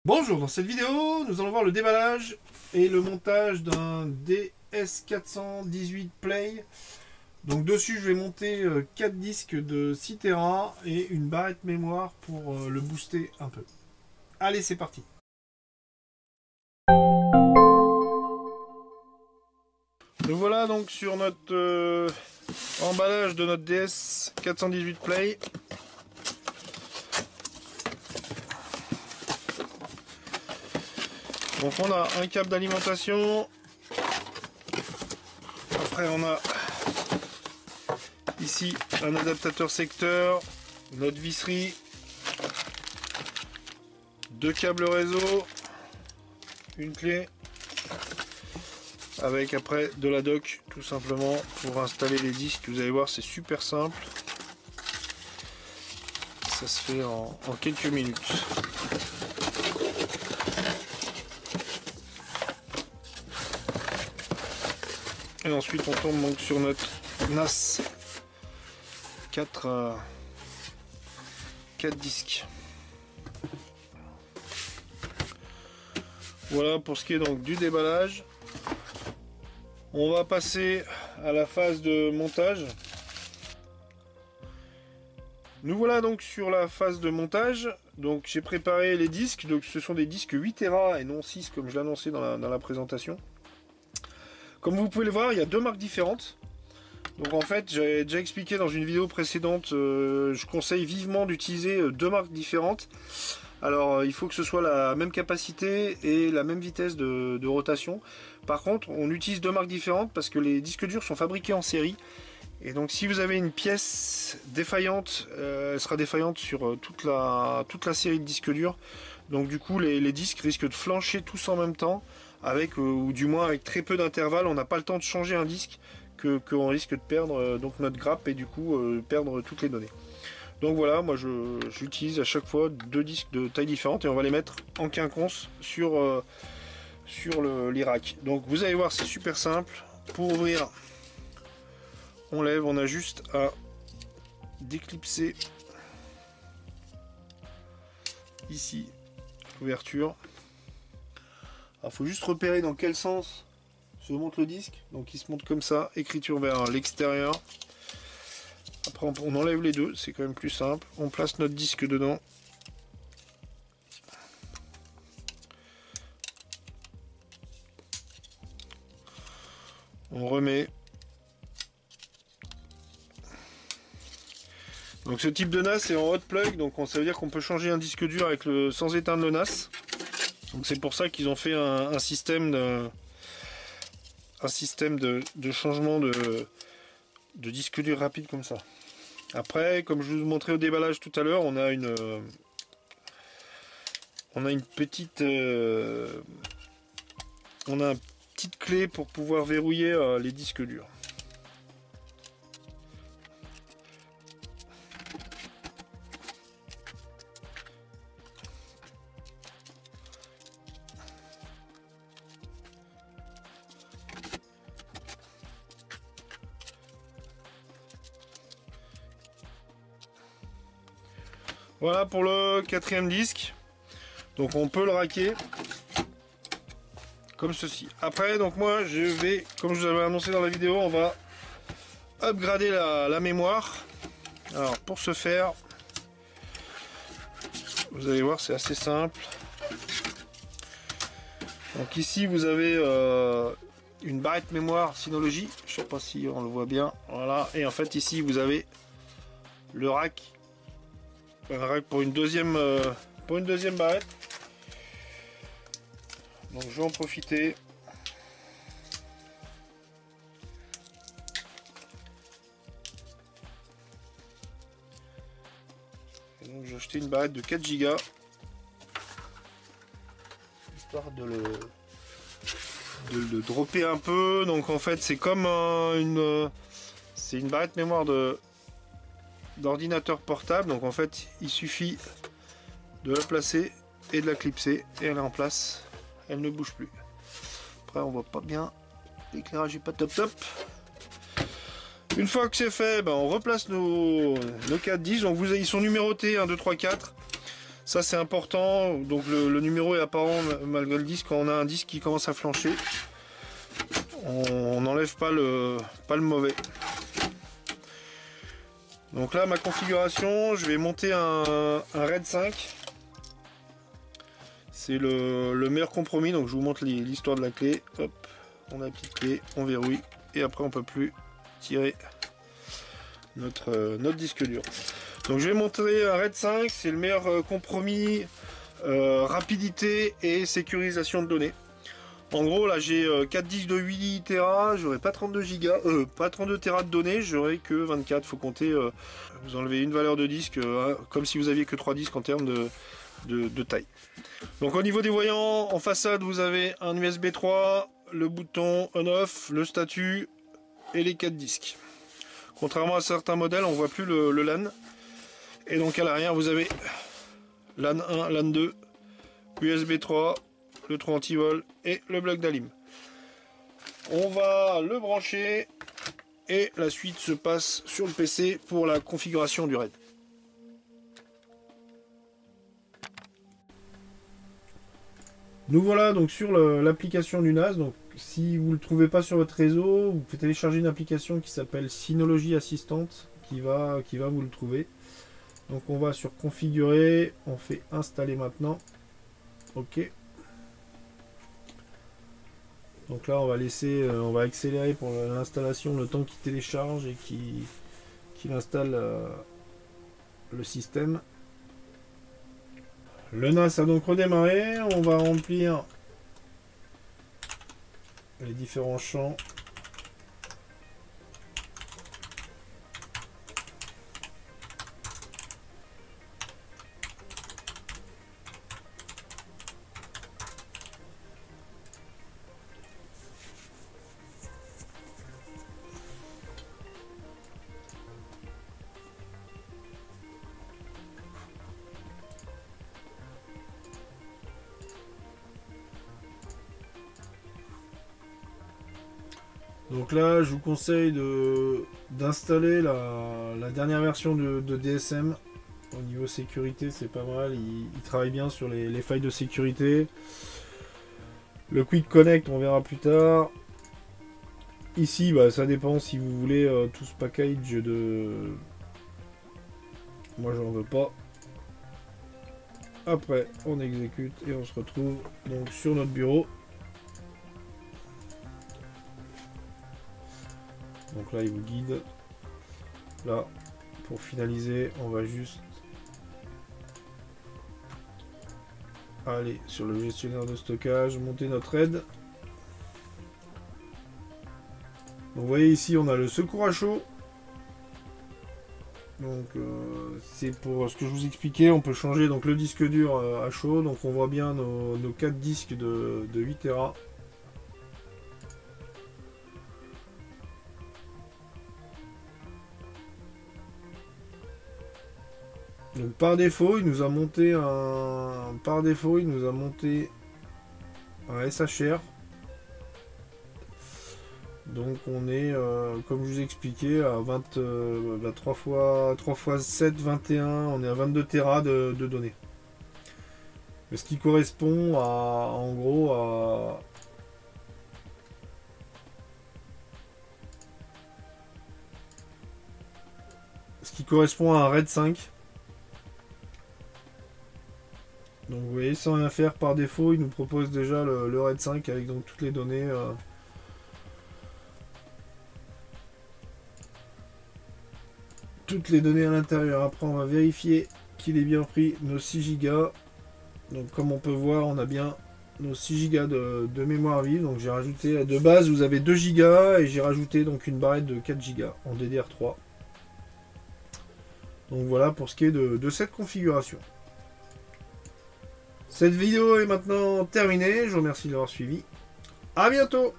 Bonjour, dans cette vidéo, nous allons voir le déballage et le montage d'un DS418 Play. Donc dessus, je vais monter 4 disques de 6 Tera et une barrette mémoire pour le booster un peu. Allez, c'est parti. Nous voilà donc sur notre emballage de notre DS418 Play. Donc on a un câble d'alimentation, après on a ici un adaptateur secteur, notre visserie, deux câbles réseau, une clé, avec après de la dock tout simplement pour installer les disques. Vous allez voir, c'est super simple, ça se fait en quelques minutes. Et ensuite on tombe donc sur notre NAS 4 disques. Voilà pour ce qui est donc du déballage. On va passer à la phase de montage. Nous voilà donc sur la phase de montage. Donc j'ai préparé les disques. Donc ce sont des disques 8 Tera et non 6 comme je l'ai annoncé dans la présentation. Comme vous pouvez le voir, il y a deux marques différentes. Donc en fait, j'ai déjà expliqué dans une vidéo précédente, je conseille vivement d'utiliser deux marques différentes. Alors il faut que ce soit la même capacité et la même vitesse de rotation. Par contre, on utilise deux marques différentes parce que les disques durs sont fabriqués en série. Et donc si vous avez une pièce défaillante, elle sera défaillante sur toute la série de disques durs. Donc du coup, les disques risquent de flancher tous en même temps, avec ou du moins avec très peu d'intervalle. On n'a pas le temps de changer un disque, qu'on risque de perdre donc notre grappe et du coup perdre toutes les données. Donc voilà, moi j'utilise à chaque fois deux disques de taille différente et on va les mettre en quinconce sur l'Irak. Donc vous allez voir, c'est super simple. Pour ouvrir, on lève, on a juste à déclipser ici l'ouverture. Il faut juste repérer dans quel sens se monte le disque. Donc il se monte comme ça, écriture vers l'extérieur. Après on enlève les deux, c'est quand même plus simple. On place notre disque dedans. On remet. Donc ce type de NAS est en hot plug, donc ça veut dire qu'on peut changer un disque dur sans éteindre le NAS. Donc c'est pour ça qu'ils ont fait un système de changement de disque dur rapide comme ça. Après, comme je vous montrais au déballage tout à l'heure, on a une petite clé pour pouvoir verrouiller les disques durs. Voilà pour le quatrième disque. Donc on peut le raquer comme ceci. Après, donc moi je vais, comme je vous avais annoncé dans la vidéo, on va upgrader la mémoire. Alors pour ce faire, vous allez voir, c'est assez simple. Donc ici vous avez une barrette mémoire Synology. Je sais pas si on le voit bien. Voilà. Et en fait ici vous avez le rack. Un rack pour une deuxième barrette. Donc je vais en profiter. Et donc j'ai acheté une barrette de 4 Go. Histoire de le dropper un peu. Donc en fait c'est comme c'est une barrette mémoire d'ordinateur portable. Donc en fait il suffit de la placer et de la clipser et elle est en place. Elle ne bouge plus. Après on voit pas bien, l'éclairage est pas top. Une fois que c'est fait, on replace nos 4 disques. Donc ils sont numérotés 1, 2, 3, 4. Ça c'est important, donc le numéro est apparent malgré le disque. Quand on a un disque qui commence à flancher, on n'enlève pas le mauvais. Donc là ma configuration, je vais monter un RAID 5. C'est le meilleur compromis, donc je vous montre l'histoire de la clé. Hop, on applique clé, on verrouille et après on peut plus tirer notre disque dur. Donc je vais montrer un RAID 5, c'est le meilleur compromis rapidité et sécurisation de données. En gros là j'ai 4 disques de 8 Tera, j'aurai pas 32 Go, pas 32 Tera de données, j'aurai que 24. Faut compter, vous enlevez une valeur de disque comme si vous aviez que 3 disques en termes de taille. Donc au niveau des voyants, en façade vous avez un USB 3, le bouton on-off, le statut et les 4 disques. Contrairement à certains modèles, on voit plus le LAN. Et donc à l'arrière vous avez LAN 1, LAN 2, USB 3, le trou anti-vol et le bloc d'alim. On va le brancher et la suite se passe sur le PC pour la configuration du RAID. Nous voilà donc sur l'application du NAS. Donc si vous ne le trouvez pas sur votre réseau, vous pouvez télécharger une application qui s'appelle Synology Assistant qui va vous le trouver. Donc on va sur configurer, on fait installer maintenant. Ok. Donc là on va accélérer pour l'installation, le temps qu'il télécharge et qu'il installe le système. Le NAS a donc redémarré, on va remplir les différents champs. Donc là, je vous conseille d'installer la dernière version de DSM. Au niveau sécurité, c'est pas mal. Il travaille bien sur les failles de sécurité. Le Quick Connect, on verra plus tard. Ici, bah, ça dépend si vous voulez tout ce package de... Moi, j'en veux pas. Après, on exécute et on se retrouve donc sur notre bureau. Donc là, il vous guide. Là, pour finaliser, on va juste aller sur le gestionnaire de stockage, monter notre RAID. Donc, vous voyez ici, on a le secours à chaud. Donc, c'est pour ce que je vous expliquais. On peut changer donc le disque dur à chaud. Donc, on voit bien nos 4 disques de 8 Tera. Donc par défaut, il nous a monté un SHR. Donc on est, comme je vous expliquais, à 3 x 7, 21, on est à 22 Tera de données. Ce qui correspond à, en gros, à... Ce qui correspond à un RAID 5. Donc vous voyez, sans rien faire, par défaut, il nous propose déjà le RAID 5 avec donc toutes les données. Toutes les données à l'intérieur. Après, on va vérifier qu'il ait bien pris nos 6 Go. Donc comme on peut voir, on a bien nos 6 Go de mémoire vive. Donc j'ai rajouté, de base, vous avez 2 Go et j'ai rajouté donc une barrette de 4 Go en DDR3. Donc voilà pour ce qui est de cette configuration. Cette vidéo est maintenant terminée. Je vous remercie de l'avoir suivi. À bientôt!